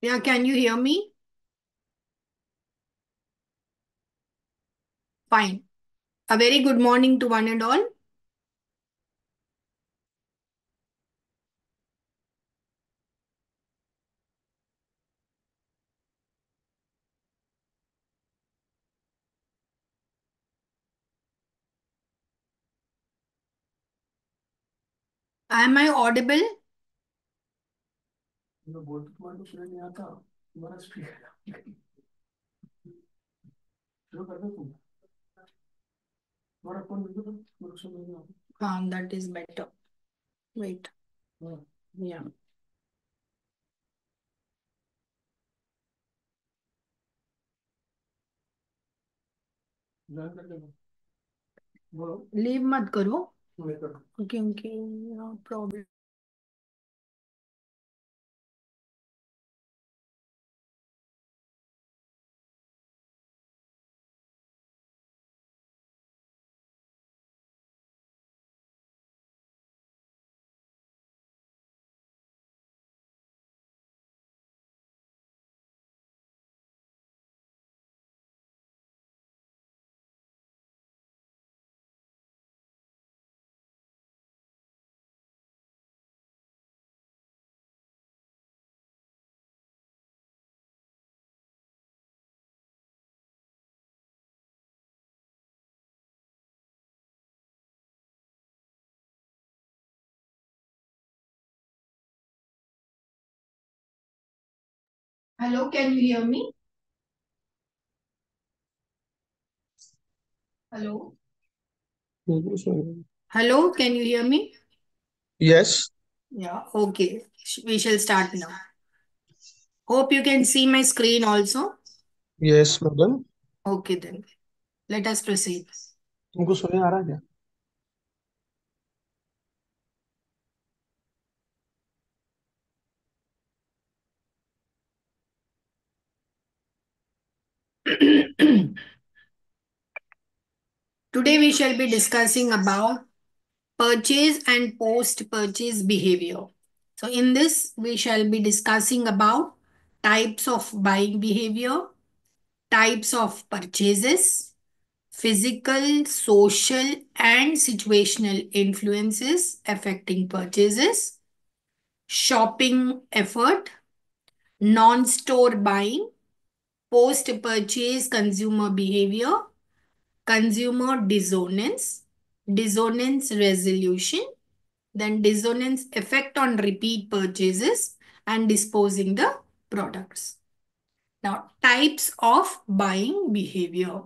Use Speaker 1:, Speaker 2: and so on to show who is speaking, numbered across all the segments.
Speaker 1: Yeah, can you hear me? Fine. A very good morning to one and all. Am I audible? That is better. Wait. Yeah. Leave मत करो क्योंकि problem. Hello, can you hear me? Hello. Hello, can you hear me?
Speaker 2: Yes,
Speaker 1: Yeah, okay. We shall start now. Hope you can see my screen also.
Speaker 2: yes, madam.
Speaker 1: Okay, then let us proceed.
Speaker 2: तुमको सुने आ रहा है क्या?
Speaker 1: Today we shall be discussing about purchase and post purchase behavior. So in this we shall be discussing about types of buying behavior, types of purchases, physical, social and situational influences affecting purchases, shopping effort, non-store buying, post purchase consumer behavior, consumer dissonance, dissonance resolution, then dissonance effect on repeat purchases and disposing the products. Now, types of buying behavior.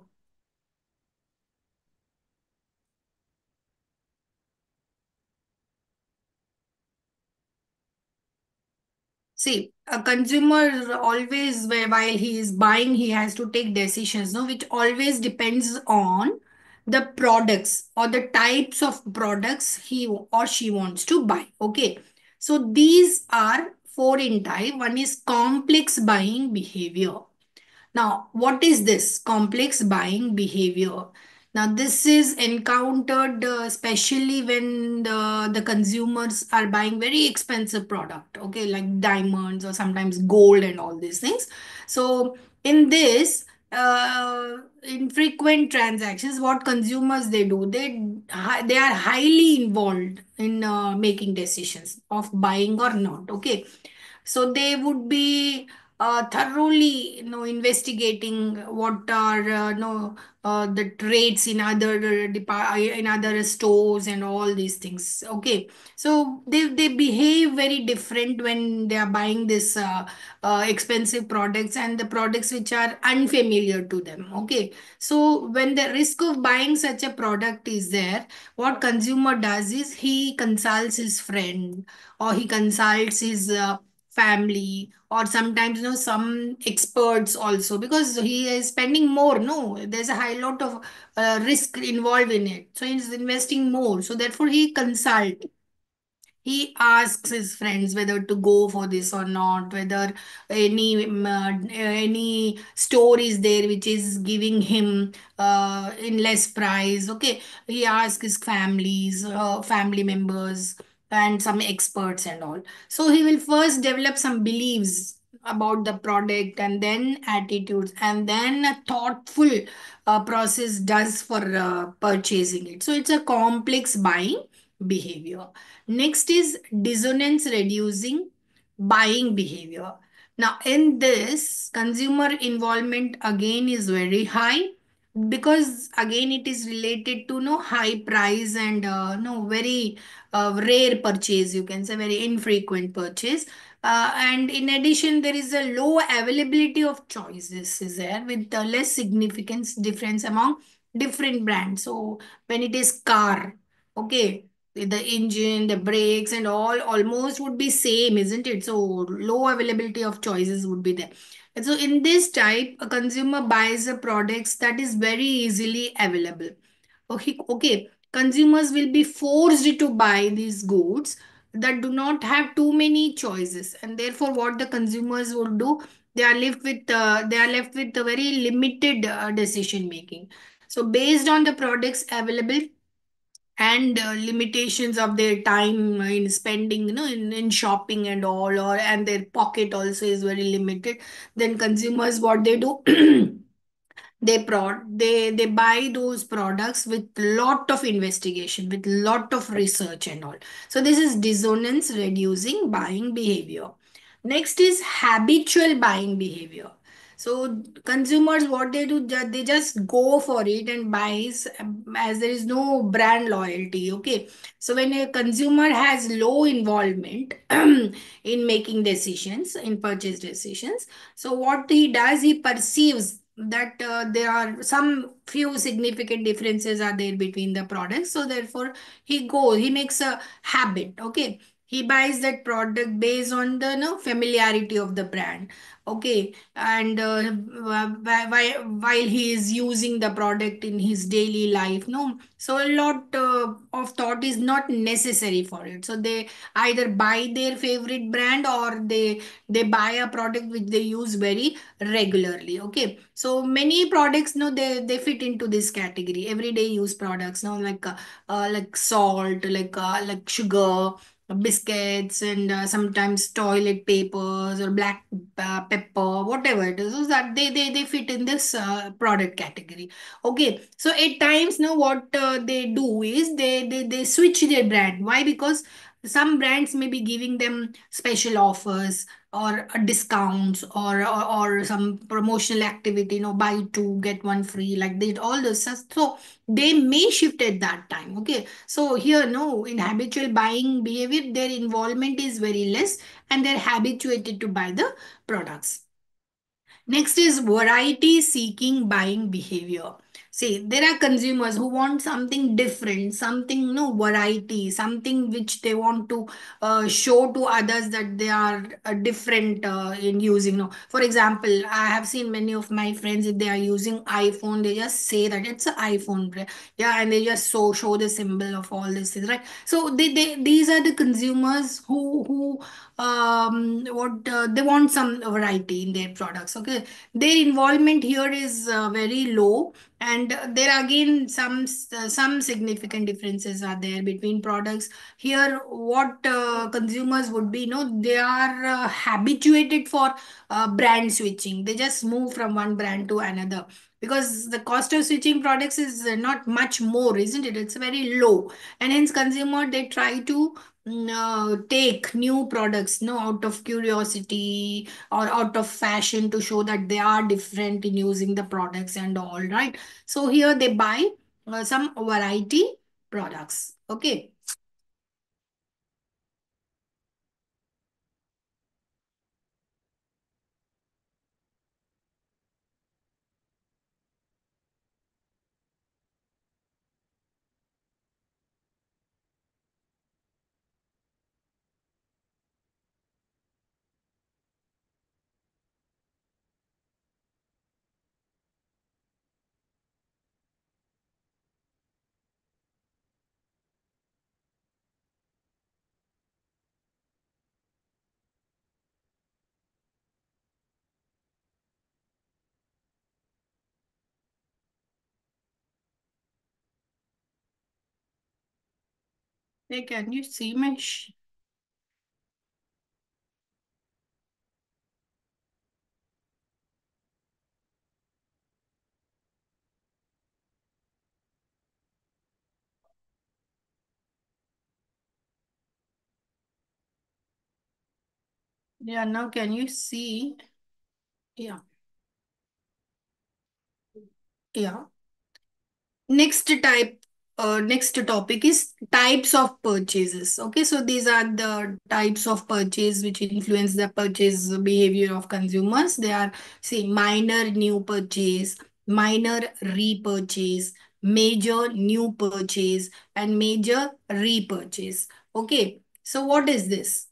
Speaker 1: See, a consumer always, while he is buying, he has to take decisions, no, which always depends on the products or the types of products he or she wants to buy. Okay. So these are four in type. One is complex buying behavior. Now, what is this complex buying behavior? Now, this is encountered especially when the consumers are buying very expensive product, okay, like diamonds or sometimes gold and all these things. So, in this, in frequent transactions, what consumers they do, they are highly involved in making decisions of buying or not. Okay, so they would be thoroughly investigating what are the traits in other in other stores and all these things. Okay, so they behave very different when they are buying this expensive products and the products which are unfamiliar to them. Okay, so when the risk of buying such a product is there, what consumer does is he consults his friend or he consults his family or sometimes some experts also, because he is spending more. No, there's a high lot of risk involved in it, so he's investing more, so therefore he asks his friends whether to go for this or not, whether any store is there which is giving him in less price. Okay, he asks his family members and some experts and all. So he will first develop some beliefs about the product, and then attitudes, and then a thoughtful process does for purchasing it. So it's a complex buying behavior. Next is dissonance reducing buying behavior. Now in this, consumer involvement again is very high, because again it is related to no high price and no very rare purchase, you can say very infrequent purchase. And in addition, there is a low availability of choices is there, with less significance difference among different brands. So when it is car, okay, the engine, the brakes and all almost would be same, isn't it? So low availability of choices would be there. And so in this type, a consumer buys a products that is very easily available. Okay, okay. Consumers will be forced to buy these goods that do not have too many choices, and therefore, what the consumers would do, they are left with a very limited decision making. So, based on the products available and limitations of their time in spending, in shopping and all, or and their pocket also is very limited, then consumers what they do. They buy those products with lot of investigation, with lot of research and all. So this is dissonance reducing buying behavior. Next is habitual buying behavior. So consumers what they do, they just go for it and buys, as there is no brand loyalty. Okay, so when a consumer has low involvement in making decisions, in purchase decisions, so what he does, he perceives that there are some few significant differences are there between the products. So therefore, he makes a habit. Okay, he buys that product based on the no familiarity of the brand. Okay, and while he is using the product in his daily life, no, so a lot of thought is not necessary for it. So they either buy their favorite brand, or they buy a product which they use very regularly. Okay, so many products, no, they fit into this category, everyday use products, no, like salt, like sugar, biscuits, and sometimes toilet papers or black pepper, whatever it is, so that they fit in this product category. Okay, so at times, no, what they do is they switch their brand. Why? Because some brands may be giving them special offers, or discounts, or some promotional activity, buy two get one free, like they all this stuff. So they may shift at that time. Okay, so here, no, in habitual buying behavior, their involvement is very less, and they're habituated to buy the products. Next is variety seeking buying behavior. See, there are consumers who want something different, something, no, variety, something which they want to show to others that they are different in using. No, for example, I have seen many of my friends, if they are using iPhone, they just say that it's an iPhone, yeah, and they just show the symbol of all these things, right? So they these are the consumers who what they want some variety in their products. Okay, their involvement here is very low, and there are again some significant differences are there between products. Here what consumers would be, they are habituated for brand switching. They just move from one brand to another, because the cost of switching products is not much more, isn't it? It's very low, and hence consumer they try to take new products, no, out of curiosity or out of fashion, to show that they are different in using the products and all, right? So here they buy some variety products. Okay. Hey, can you see my Yeah, now can you see? Yeah, yeah. Next topic is types of purchases. Okay, so these are the types of purchase which influence the purchase behavior of consumers. They are, say, minor new purchase, minor repurchase, major new purchase, and major repurchase. Okay, so what is this?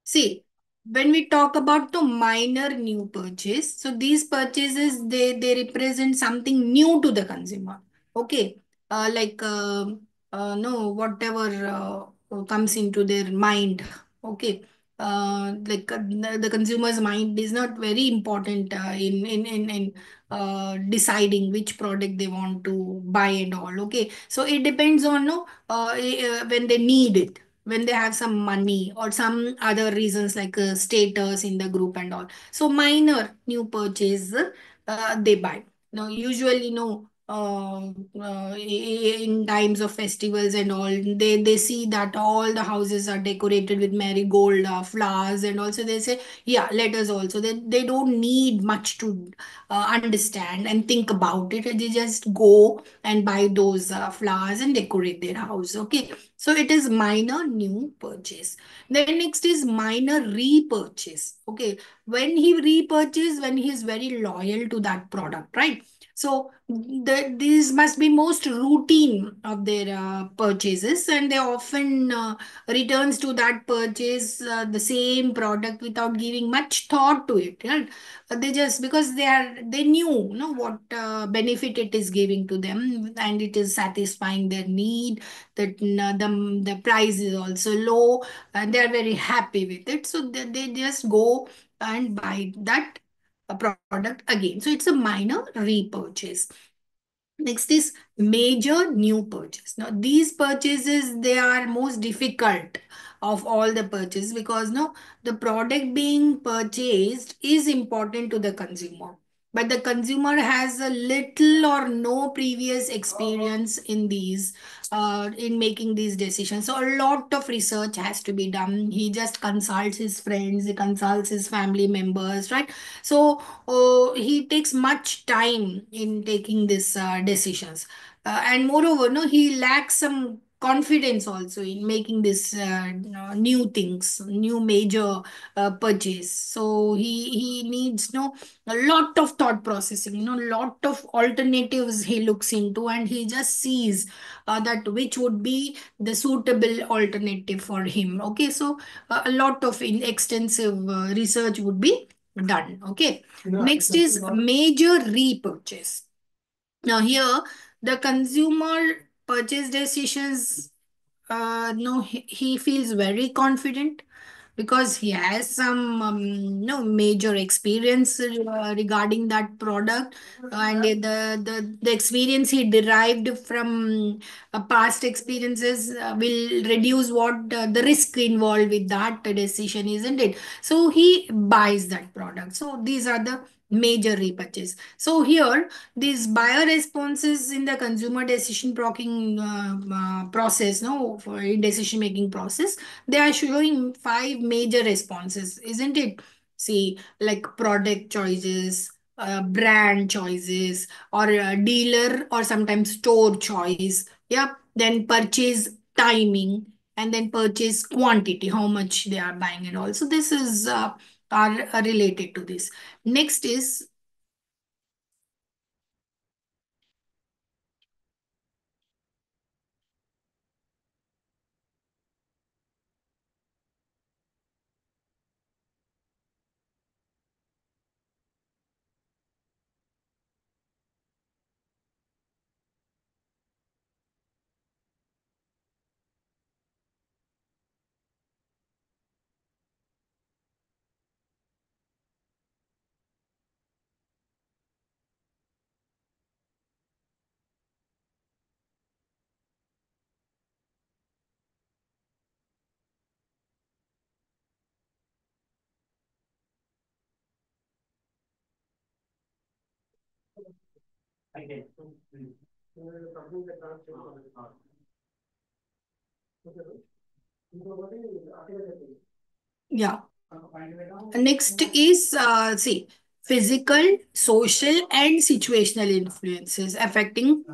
Speaker 1: See, when we talk about the minor new purchase, so these purchases they represent something new to the consumer. Okay, like no whatever comes into their mind. Okay, like the consumer's mind is not very important in deciding which product they want to buy and all. Okay, so it depends on no when they need it, when they have some money or some other reasons like status in the group and all. So minor new purchase they buy. Now usually in times of festivals and all, they see that all the houses are decorated with marigold flowers, and also they say, yeah, let us also. They don't need much to understand and think about it. They just go and buy those flowers and decorate their house. Okay, so it is minor new purchase. Then next is minor repurchase. Okay, when he repurchase, when he is very loyal to that product, right? So these must be most routine of their purchases, and they often returns to that purchase the same product without giving much thought to it. Right? They just, because they knew what benefit it is giving to them, and it is satisfying their need, that the price is also low, and they are very happy with it, so they just go and buy that product again. So it's a minor repurchase. Next is major new purchase. Now these purchases, they are most difficult of all the purchases, because no, the product being purchased is important to the consumer, but the consumer has a little or no previous experience in these in making these decisions. So a lot of research has to be done. He just consults his friends, he consults his family members, right? So he takes much time in taking these decisions, and moreover no, he lacks some confidence also in making this new things, new major purchase. So he needs a lot of thought processing, lot of alternatives he looks into, and he just sees that which would be the suitable alternative for him. Okay, so a lot of extensive research would be done. Okay, next is major repurchase. Now here, the consumer purchase decisions, no, he feels very confident because he has some no major experience regarding that product, and the experience he derived from past experiences will reduce what the risk involved with that decision, isn't it? So he buys that product. So these are the major repurchase. So here, these buyer responses in the consumer decision making process, no, for in decision making process, they are showing five major responses, isn't it? See, like product choices, brand choices, or dealer or sometimes store choice. Yeah, then purchase timing, and then purchase quantity, how much they are buying, and also this is are related to this. Next is Yeah. Next is see, physical, social, and situational influences affecting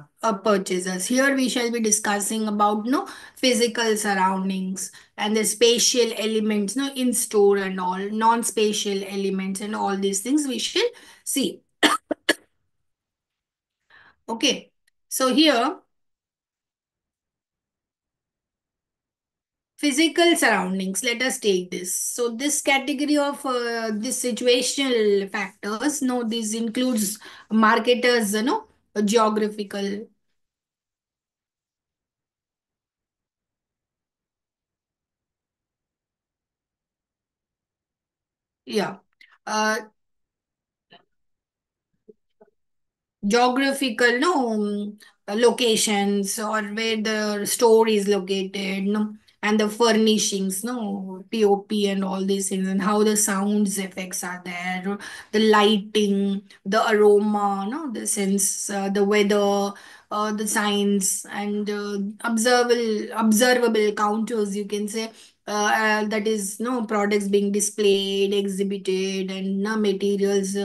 Speaker 1: purchasers. Here we shall be discussing about no physical surroundings and the spatial elements, no in store and all non-spatial elements and all these things we shall see. Okay, so here physical surroundings. Let us take this. So this category of this situational factors. No, this includes marketers. Geographical. Yeah. Uh, Geographical no locations or where the store is located no and the furnishings no pop and all these things and how the sounds effects are there, the lighting, the aroma no the sense, the weather, the signs and observable counters you can say, that is no products being displayed, exhibited and no materials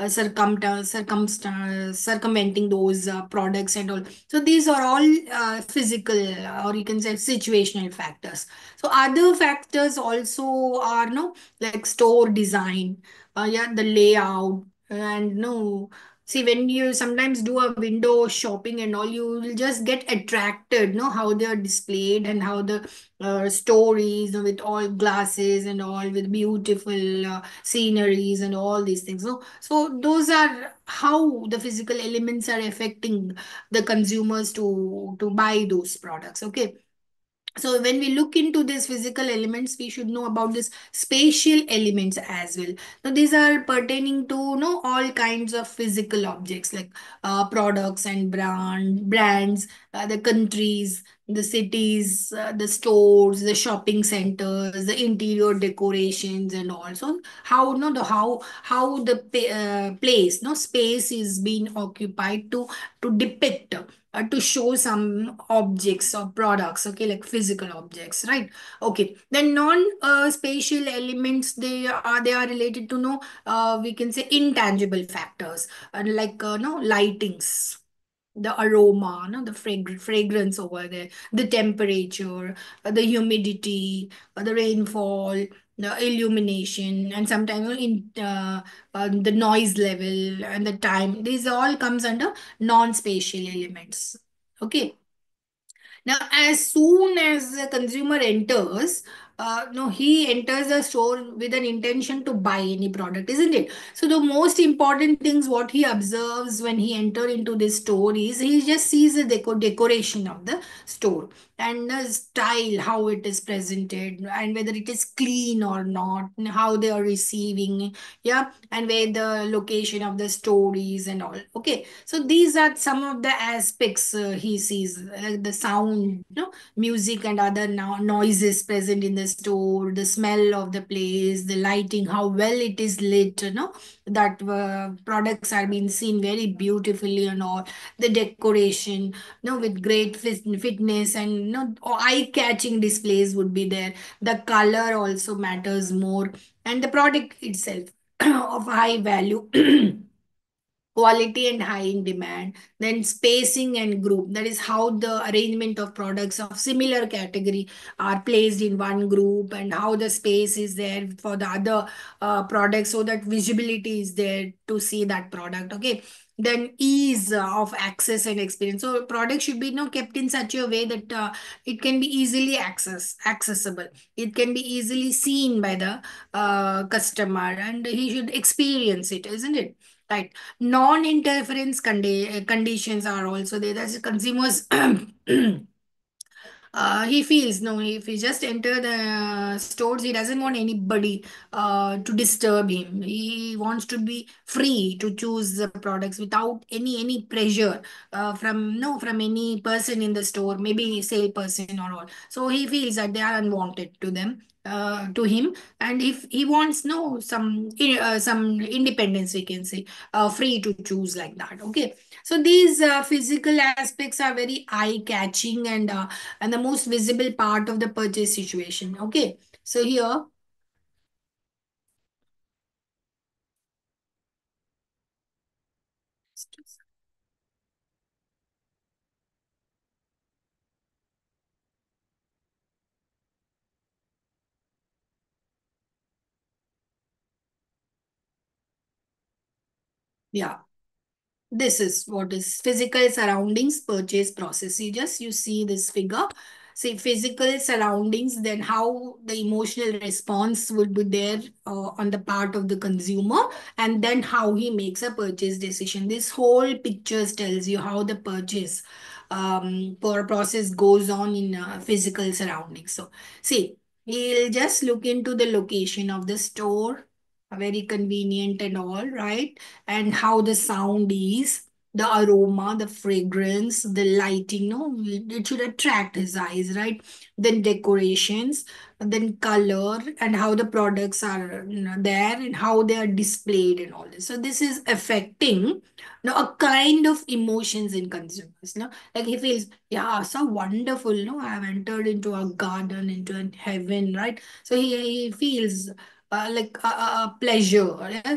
Speaker 1: circumventing those products and all. So these are all physical, or you can say situational factors. So other factors also are no like store design, yeah, the layout and no. See, when you sometimes do a window shopping and all, you will just get attracted, no, how they are displayed and how the stories with all glasses and all with beautiful sceneries and all these things. So those are how the physical elements are affecting the consumers to buy those products. Okay, so when we look into these physical elements we should know about this spatial elements as well. Now these are pertaining to all kinds of physical objects like products and brands, the countries, the cities, the stores, the shopping centers, the interior decorations and also how no the how the place no space is being occupied to depict, to show some objects or products, okay, like physical objects, right? Okay, then non spatial elements, they are related to no we can say intangible factors, like no lightings, the aroma, no, the fragrance over there, the temperature, the humidity, the rainfall, the illumination, and sometimes the noise level and the time. These all comes under non-spatial elements. Okay. Now, as soon as the consumer enters, no, he enters the store with an intention to buy any product, isn't it? So the most important things what he observes when he enter into this store is he just sees the decoration of the store and the style, how it is presented, and whether it is clean or not, and how they are receiving, yeah, and where the location of the store is and all. Okay, so these are some of the aspects he sees, like the sound, music and other noises present in the store, the smell of the place, the lighting, how well it is lit, that products are being seen very beautifully and all, the decoration, with great fitness and eye-catching displays would be there. The color also matters more, and the product itself of high value. Quality and high in demand, then spacing and group, that is how the arrangement of products of similar category are placed in one group and how the space is there for the other products so that visibility is there to see that product. Okay, then ease of access and experience, so product should be kept in such a way that it can be easily accessible, it can be easily seen by the customer and he should experience it, isn't it? Right. Non-interference conditions are also there. That's consumers. He feels no, if he just enter the stores, he doesn't want anybody to disturb him. He wants to be free to choose the products without any pressure from no from any person in the store, maybe sale person or all. So he feels that they are unwanted to them. To him, and if he wants some independence, we can say, free to choose like that. Okay, so these physical aspects are very eye catching and the most visible part of the purchase situation. Okay, so here Yeah. This is what is physical surroundings purchase process. You see this figure. See physical surroundings, then how the emotional response would be there on the part of the consumer, and then how he makes a purchase decision. This whole pictures tells you how the purchase process goes on in physical surroundings. So see, he'll just look into the location of the store, very convenient and all, right? And how the sound is, the aroma, the fragrance, the lighting, no, it should attract his eyes, right? Then decorations, then color, and how the products are, there, and how they are displayed and all this. So this is affecting, a kind of emotions in consumers, no? Like he feels, yeah, so wonderful, no, I have entered into a garden, into a heaven, right? So he feels like a pleasure,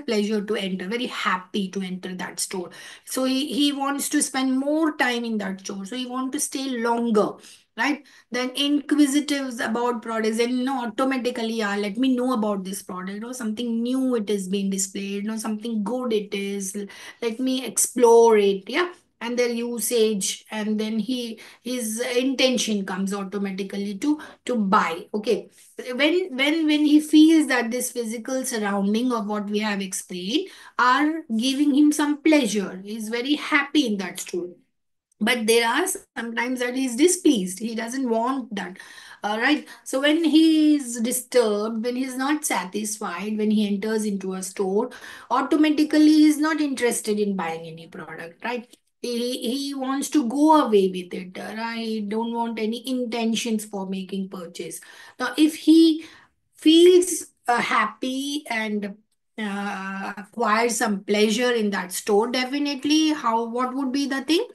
Speaker 1: pleasure to enter, very happy to enter that store. So he wants to spend more time in that store, so he wants to stay longer, right? Then inquisitives about products, and automatically, yeah, let me know about this product, something new it is being displayed, something good it is, let me explore it, yeah. And their usage, and then his intention comes automatically to buy. Okay, when he feels that this physical surrounding of what we have explained are giving him some pleasure, he's very happy in that store. But there are sometimes that he's displeased, he doesn't want that. Right, so when he is disturbed, when he's not satisfied, when he enters into a store, automatically he's not interested in buying any product, right? He wants to go away with it, right? Don't want any intentions for making purchase. Now if he feels happy and acquires some pleasure in that store, definitely, how what would be the thing,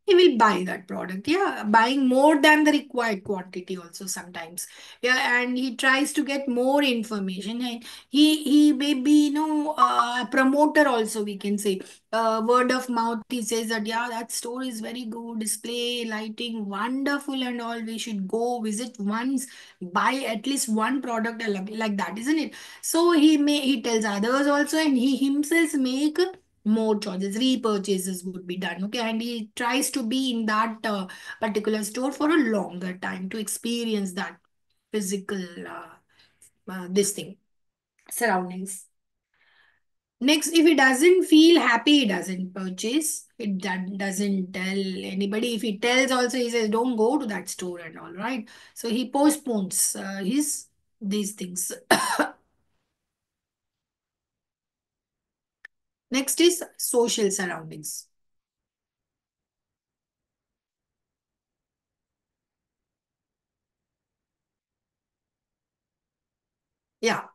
Speaker 1: he will buy that product, yeah, buying more than the required quantity also sometimes, yeah. And he tries to get more information, and he may be, a promoter also, we can say, word of mouth, he says that, yeah, that store is very good, display, lighting wonderful and all, we should go visit once, buy at least one product, like that, isn't it? So he tells others also, and he himself make more choices, repurchases would be done, okay. And he tries to be in that particular store for a longer time to experience that physical this thing, surroundings. Next, if he doesn't feel happy, he doesn't purchase. Doesn't tell anybody. If he tells also, he says, don't go to that store and all, right? So he postpones his these things. Next is social surroundings. Yeah.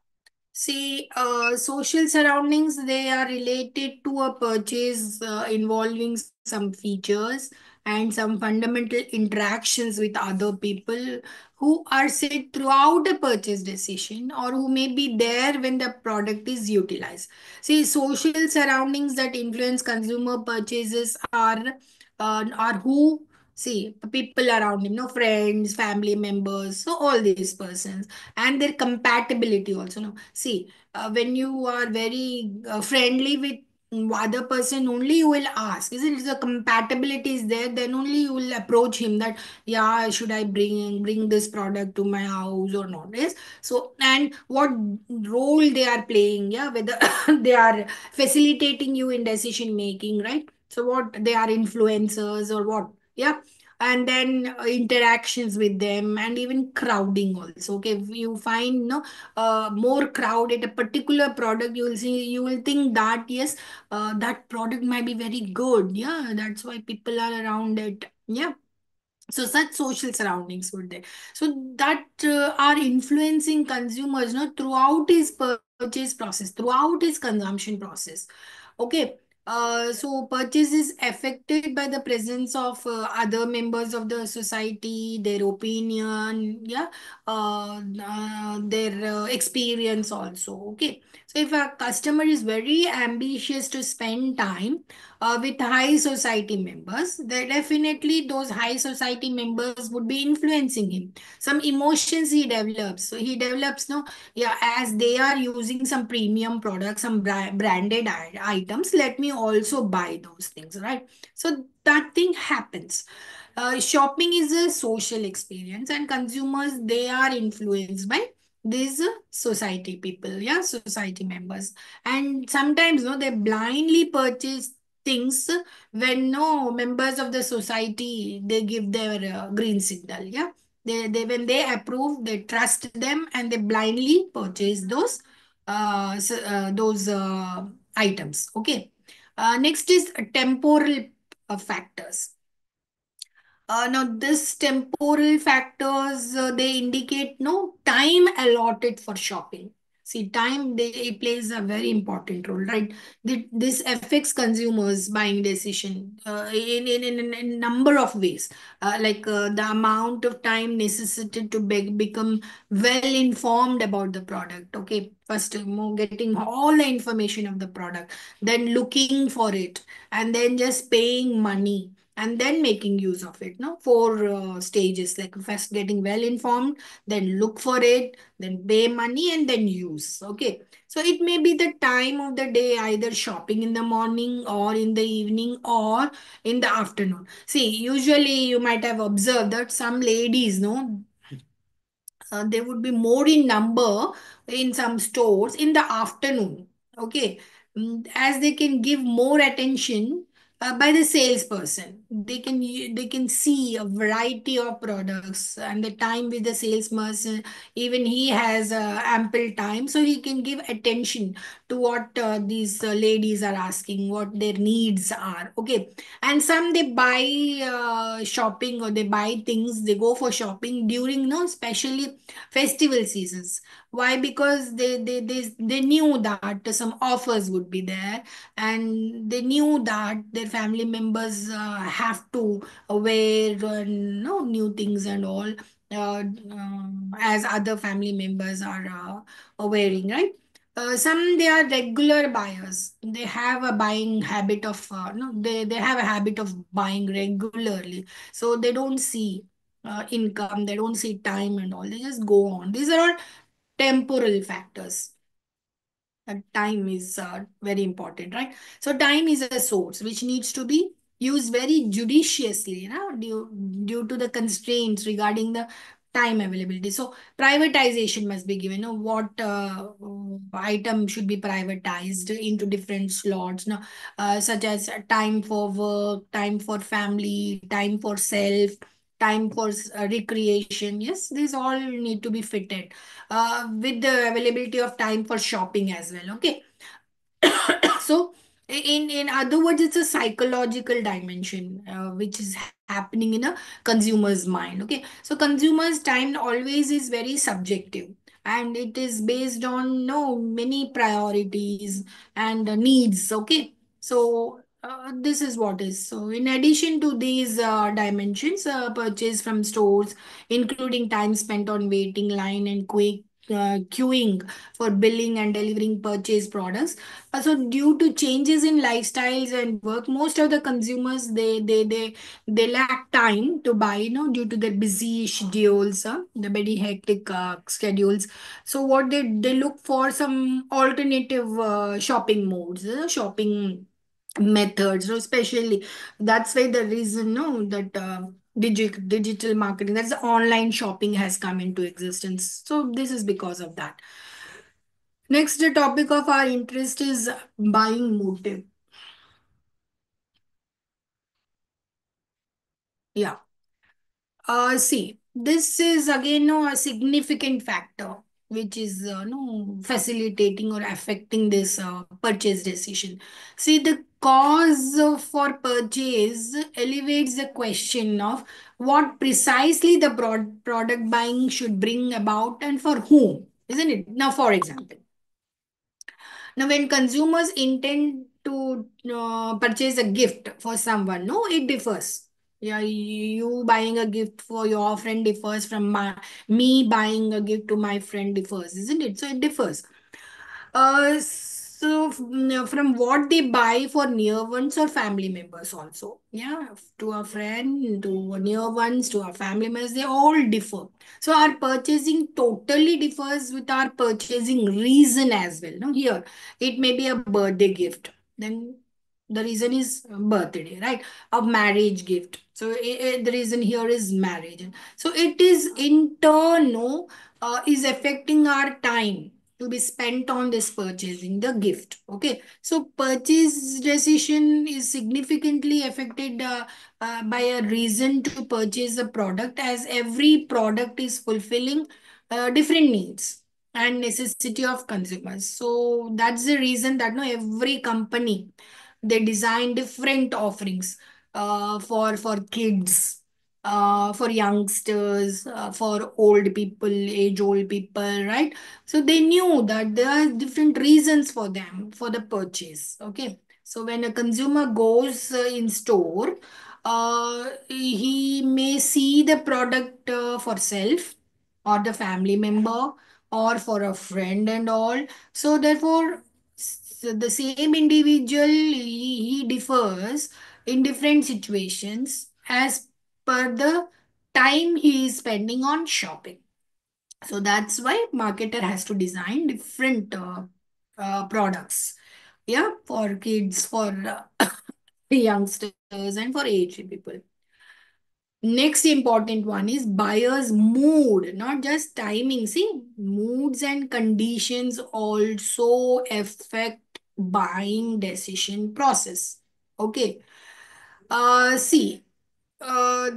Speaker 1: See, social surroundings, they are related to a purchase involving some features and some fundamental interactions with other people who are said throughout a purchase decision, or who may be there when the product is utilized. See, social surroundings that influence consumer purchases are who, see, people around him, no, friends, family members, so all these persons, and their compatibility also, no. See, when you are very friendly with other person, only you will ask, isn't it? The compatibility is there, then only you will approach him that, yeah, should I bring this product to my house or not? Yes. So, and what role they are playing, yeah, whether they are facilitating you in decision making, right? So what, they are influencers or what, yeah. And then interactions with them, and even crowding also, okay. If you find, no, more crowd at a particular product, you will see, you will think that, yes, that product might be very good, yeah, that's why people are around it, yeah. So such social surroundings were there, so that are influencing consumers, no, throughout his purchase process, throughout his consumption process, okay. So purchase is affected by the presence of other members of the society, their opinion, yeah, their experience also, okay. So if a customer is very ambitious to spend time with high society members, they definitely those high society members would be influencing him. Some emotions he develops. So he develops, no, yeah, as they are using some premium products, some branded items. Let me also buy those things, right? So that thing happens. Shopping is a social experience, and consumers, they are influenced by these society people, yeah, society members. And sometimes, no, they blindly purchase things when no members of the society, they give their green signal, yeah. They when they approve, they trust them, and they blindly purchase those items. Okay. Next is temporal factors. Now, this temporal factors, they indicate no time allotted for shopping. See, time, they it plays a very important role, right? This affects consumers' buying decision in a number of ways, like the amount of time necessitated to become well informed about the product. Okay, first, more getting all the information of the product, then looking for it, and then just paying money, and then making use of it. No, four stages, like first getting well informed, then look for it, then pay money, and then use. Okay, so it may be the time of the day, either shopping in the morning or in the evening or in the afternoon. See, usually you might have observed that some ladies, no, they would be more in number in some stores in the afternoon. Okay. As they can give more attention by the salesperson, they can see a variety of products, and the time with the salesperson, even he has ample time, so he can give attention to what these ladies are asking, what their needs are. Okay. And some, they buy shopping, or they buy things, they go for shopping during, no, especially festival seasons. Why? Because they knew that some offers would be there, and they knew that their family members have to wear no new things and all, as other family members are wearing, right? Some, they are regular buyers. They have a buying habit of no, they have a habit of buying regularly, so they don't see income, they don't see time and all, they just go on. These are all temporal factors. Time is very important, right? So time is a source which needs to be used very judiciously, due to the constraints regarding the time availability. So privatization must be given, what item should be privatized into different slots, such as time for work, time for family, time for self, time for recreation. Yes, these all need to be fitted with the availability of time for shopping as well. Okay. So in other words, it's a psychological dimension which is happening in a consumer's mind. Okay. So consumers time always is very subjective, and it is based on no many priorities and needs. Okay. So this is what is. So in addition to these dimensions, purchase from stores, including time spent on waiting line and quick queuing for billing and delivering purchase products. So due to changes in lifestyles and work, most of the consumers, they lack time to buy, due to their busy schedules, the very hectic schedules. So what they look for some alternative shopping modes, shopping methods. So especially that's why the reason, no, that digital marketing, that's the online shopping has come into existence. So this is because of that. Next, the topic of our interest is buying motive. Yeah. See, this is again, no, a significant factor which is no facilitating or affecting this purchase decision. See, the cause for purchase elevates the question of what precisely the product buying should bring about and for whom, isn't it? Now, for example, now, when consumers intend to purchase a gift for someone, no, it differs. Yeah, you buying a gift for your friend differs from me buying a gift to my friend differs, isn't it? So it differs. So So from what they buy for near ones or family members also. Yeah, to a friend, to near ones, to our family members, they all differ. So our purchasing totally differs with our purchasing reason as well. No, here it may be a birthday gift. Then the reason is birthday, right? A marriage gift. So the reason here is marriage. So it is in turn, no, is affecting our time to be spent on this purchasing the gift. Okay, so purchase decision is significantly affected by a reason to purchase a product, as every product is fulfilling different needs and necessity of consumers. So that's the reason that no, every company, they design different offerings for kids, for youngsters, for old people, age old people, right? So they knew that there are different reasons for them for the purchase. Okay, so when a consumer goes in store, he may see the product for self or the family member or for a friend and all. So therefore, the same individual, he differs in different situations as per the time he is spending on shopping. So that's why marketer has to design different products. Yeah, for kids, for youngsters, and for aged people. Next important one is buyer's mood, not just timing. See, moods and conditions also affect buying decision process. Okay. See, uh,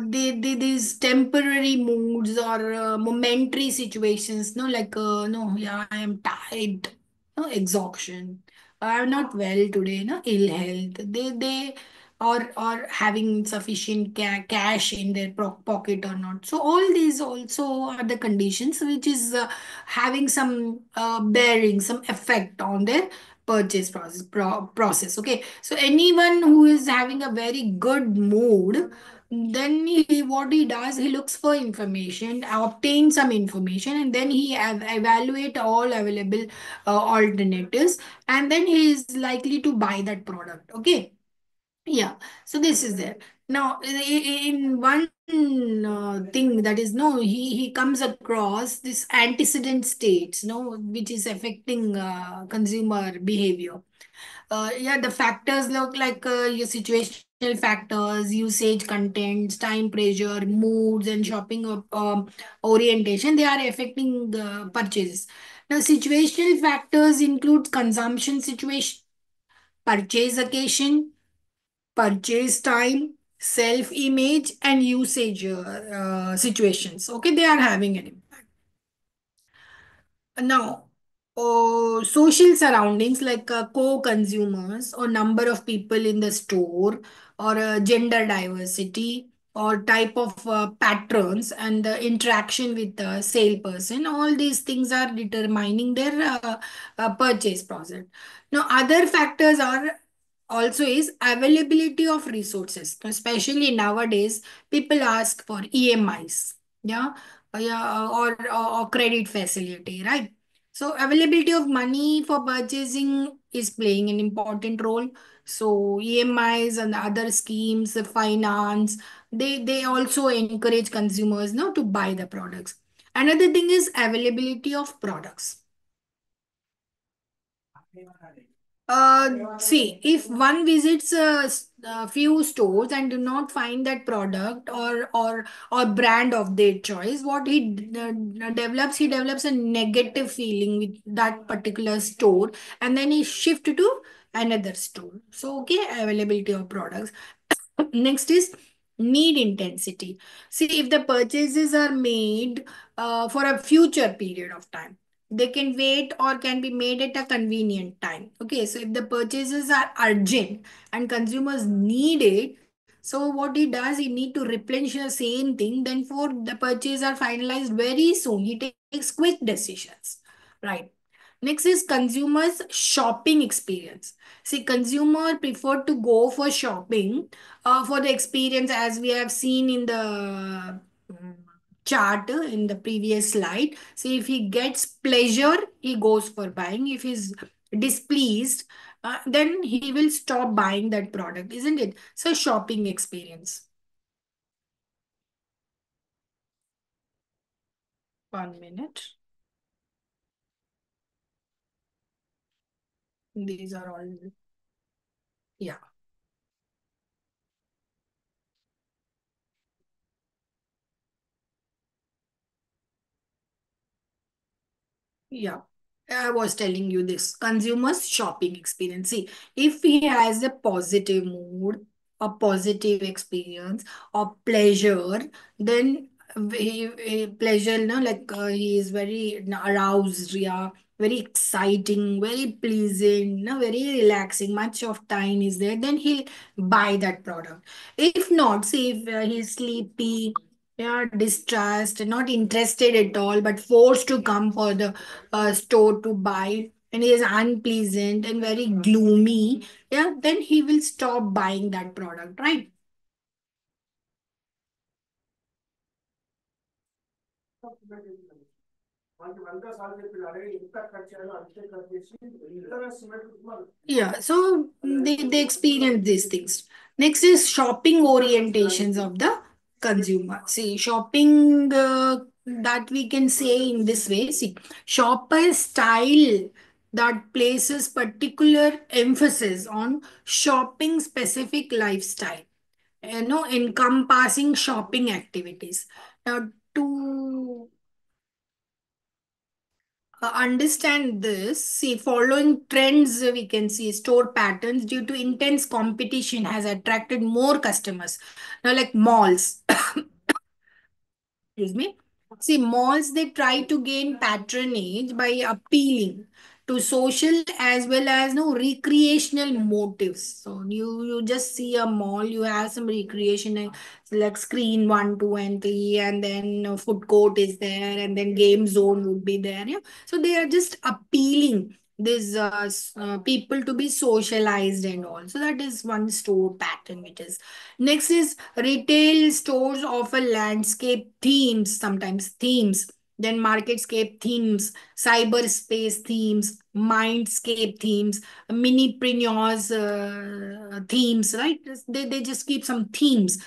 Speaker 1: these temporary moods or momentary situations, no, like, no, yeah, I am tired, no, exhaustion, I'm not well today, no, ill health. They or having sufficient cash in their pocket or not. So all these also are the conditions which is having some bearing, some effect on their purchase process. Okay, so anyone who is having a very good mood, then what he does, he looks for information, obtain some information, and then he evaluate all available alternatives, and then he is likely to buy that product. Okay, yeah, so this is there. Now, in one thing that is, no, he comes across this antecedent states, no, which is affecting consumer behavior. Yeah, the factors look like your situational factors, usage contents, time pressure, moods, and shopping orientation. They are affecting the purchases. Now, situational factors include consumption situation, purchase occasion, purchase time, self image, and usage situations. Okay, they are having an impact. Now, social surroundings like co-consumers or number of people in the store, or gender diversity, or type of patrons, and the interaction with the salesperson, all these things are determining their purchase process. Now, other factors are also is availability of resources, especially nowadays people ask for EMIs. Yeah, yeah, or credit facility, right? So availability of money for purchasing is playing an important role. So EMIs and other schemes, the finance, they also encourage consumers now to buy the products. Another thing is availability of products. See, if one visits a few stores and do not find that product or brand of their choice, what he develops a negative feeling with that particular store, and then he shift to another store. So, okay, availability of products. Next is need intensity. See, if the purchases are made for a future period of time, they can wait or can be made at a convenient time. Okay, so if the purchases are urgent and consumers need it, so what he does, he need to replenish the same thing. Then for the purchase are finalized very soon. He takes quick decisions, right? Next is consumers shopping experience. See, consumer prefer to go for shopping for the experience, as we have seen in the chart in the previous slide. See, if he gets pleasure, he goes for buying. If he's displeased, then he will stop buying that product, isn't it? So shopping experience. 1 minute. These are all, yeah. Yeah, I was telling you this consumer's shopping experience. See, if he has a positive mood, a positive experience, or pleasure, then pleasure, no, like he is very aroused, yeah, very exciting, very pleasant, no, very relaxing. Much of time is there, then he'll buy that product. If not, see, if he's sleepy. Yeah, distressed, not interested at all, but forced to come for the store to buy, and he is unpleasant and very gloomy, yeah, then he will stop buying that product, right? Yeah, so they experience these things. Next is shopping orientations of the consumer. See, shopping that we can say in this way. See, shopper style that places particular emphasis on shopping specific lifestyle, encompassing shopping activities. Now, to understand this, see, following trends, we can see store patterns due to intense competition has attracted more customers. Now, like malls, excuse me. See, malls, they try to gain patronage by appealing to social as well as no recreational motives. So you just see a mall, you have some recreation like screen one, two, and three, and then food court is there, and then game zone would be there. Yeah, so they are just appealing these people to be socialized and all. So that is one store pattern which is. Next is retail stores offer landscape themes, sometimes themes, then marketscape themes, cyberspace themes, mindscape themes, minipreneurs themes, right? They just keep some themes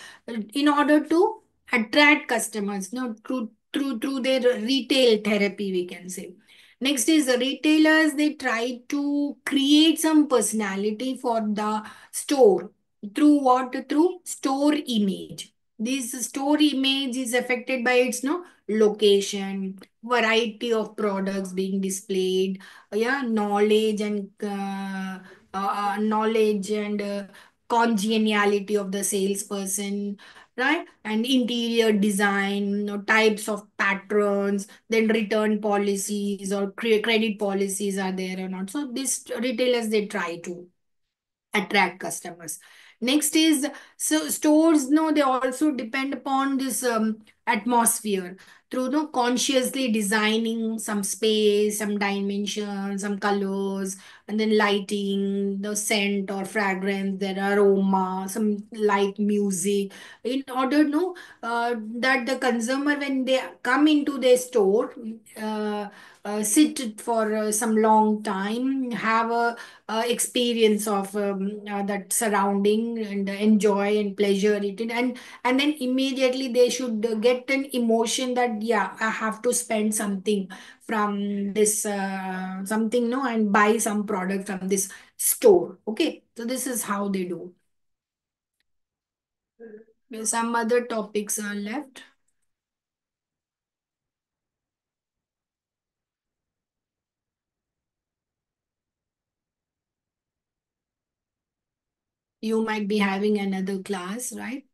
Speaker 1: in order to attract customers, through their retail therapy, we can say. Next is the retailers, they try to create some personality for the store through what? Through store image. This store image is affected by its no location, variety of products being displayed, yeah, knowledge and congeniality of the salesperson, right? And interior design, types of patterns, then return policies or credit policies are there or not. So these retailers, they try to attract customers. Next is, so stores, no, they also depend upon this atmosphere through no consciously designing some space, some dimension, some colors, and then lighting, the scent or fragrance, their aroma, some light music, in order no that the consumer, when they come into their store, uh, sit for some long time, have a experience of that surrounding, and enjoy and pleasure it, and then immediately they should get an emotion that, yeah, I have to spend something from this something, no, and buy some product from this store. Okay, so this is how they do. Some other topics are left. You might be having another class, right?